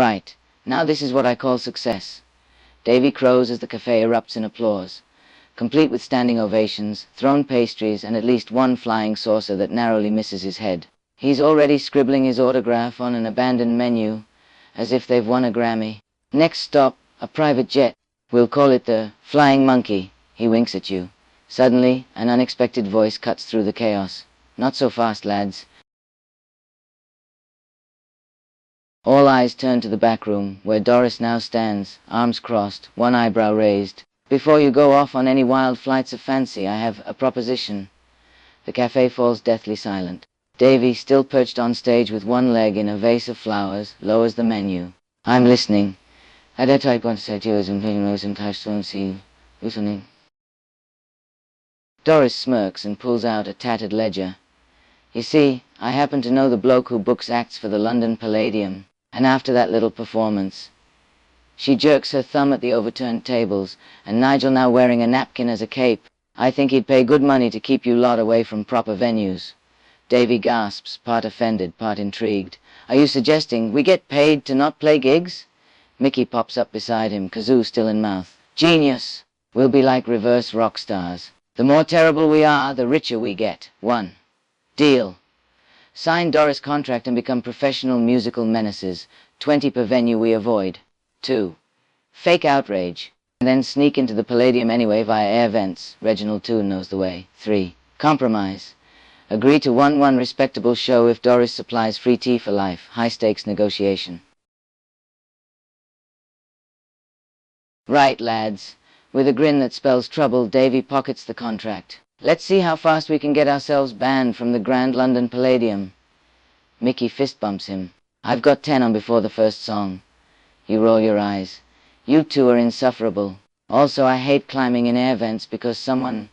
right, now this is what I call success. Davy crows as the café erupts in applause, complete with standing ovations, thrown pastries, and at least one flying saucer that narrowly misses his head. He's already scribbling his autograph on an abandoned menu, as if they've won a Grammy. Next stop, a private jet. We'll call it the Flying Monkee. He winks at you. Suddenly, an unexpected voice cuts through the chaos. Not so fast, lads. All eyes turn to the back room, where Doris now stands, arms crossed, one eyebrow raised. Before you go off on any wild flights of fancy, I have a proposition. The café falls deathly silent. Davy, still perched on stage with one leg in a vase of flowers, lowers the menu. I'm listening. Doris smirks and pulls out a tattered ledger. You see, I happen to know the bloke who books acts for the London Palladium, and after that little performance. She jerks her thumb at the overturned tables, and Nigel now wearing a napkin as a cape. I think he'd pay good money to keep you lot away from proper venues. Davy gasps, part offended, part intrigued. Are you suggesting we get paid to not play gigs? Mickey pops up beside him, kazoo still in mouth. Genius! We'll be like reverse rock stars. The more terrible we are, the richer we get. 1. Deal. Sign Doris' contract and become professional musical menaces. 20 per venue we avoid. 2. Fake outrage, and then sneak into the Palladium anyway via air vents. Reginald Toone knows the way. 3. Compromise. Agree to 1-1 respectable show if Doris supplies free tea for life. High-stakes negotiation. Right, lads. With a grin that spells trouble, Davy pockets the contract. Let's see how fast we can get ourselves banned from the Grand London Palladium. Mickey fist bumps him. I've got 10 on before the first song. You roll your eyes. You two are insufferable. Also, I hate climbing in air vents because someone...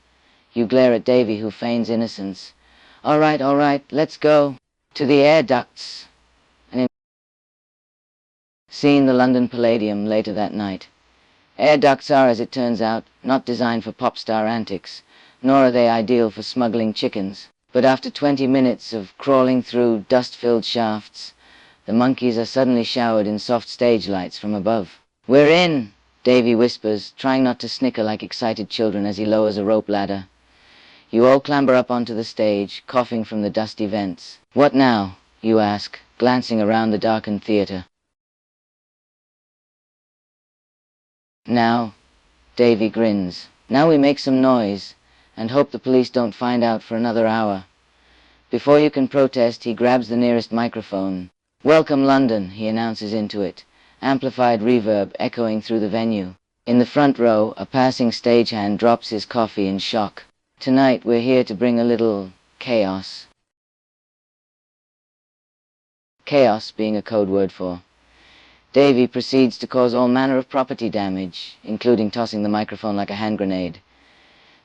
You glare at Davy, who feigns innocence. All right, let's go. To the air ducts. Seeing the London Palladium later that night. Air ducts are, as it turns out, not designed for pop star antics, nor are they ideal for smuggling chickens. But after 20 minutes of crawling through dust-filled shafts, the monkeys are suddenly showered in soft stage lights from above. We're in, Davy whispers, trying not to snicker like excited children as he lowers a rope ladder. You all clamber up onto the stage, coughing from the dusty vents. What now? You ask, glancing around the darkened theatre. Now, Davy grins. Now we make some noise, and hope the police don't find out for another hour. Before you can protest, he grabs the nearest microphone. Welcome London, he announces into it, amplified reverb echoing through the venue. In the front row, a passing stagehand drops his coffee in shock. Tonight we're here to bring a little chaos. Chaos being a code word for. Davy proceeds to cause all manner of property damage, including tossing the microphone like a hand grenade.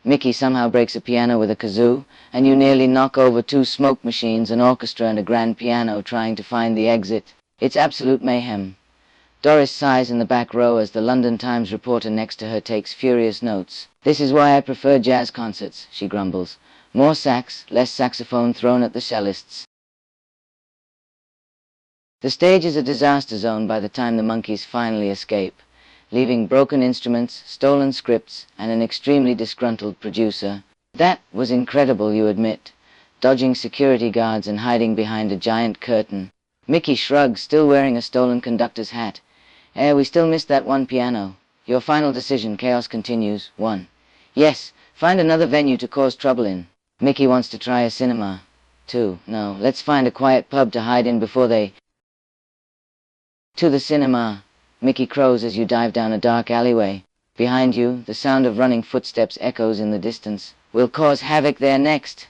Mickey somehow breaks a piano with a kazoo, and you nearly knock over 2 smoke machines, an orchestra, and a grand piano trying to find the exit. It's absolute mayhem. Doris sighs in the back row as the London Times reporter next to her takes furious notes. This is why I prefer jazz concerts, she grumbles. More sax, less saxophone thrown at the cellists. The stage is a disaster zone by the time the monkeys finally escape, leaving broken instruments, stolen scripts, and an extremely disgruntled producer. That was incredible, you admit, dodging security guards and hiding behind a giant curtain. Mickey shrugs, still wearing a stolen conductor's hat. We still missed that one piano. Your final decision, Chaos continues. 1. Yes, find another venue to cause trouble in. Mickey wants to try a cinema. 2. No, let's find a quiet pub to hide in before they... To the cinema. Mickey crows as you dive down a dark alleyway. Behind you, the sound of running footsteps echoes in the distance. We'll cause havoc there next.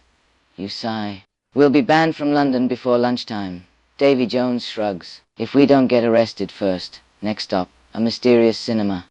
You sigh. We'll be banned from London before lunchtime. Davy Jones shrugs. If we don't get arrested first. Next stop, a mysterious cinema.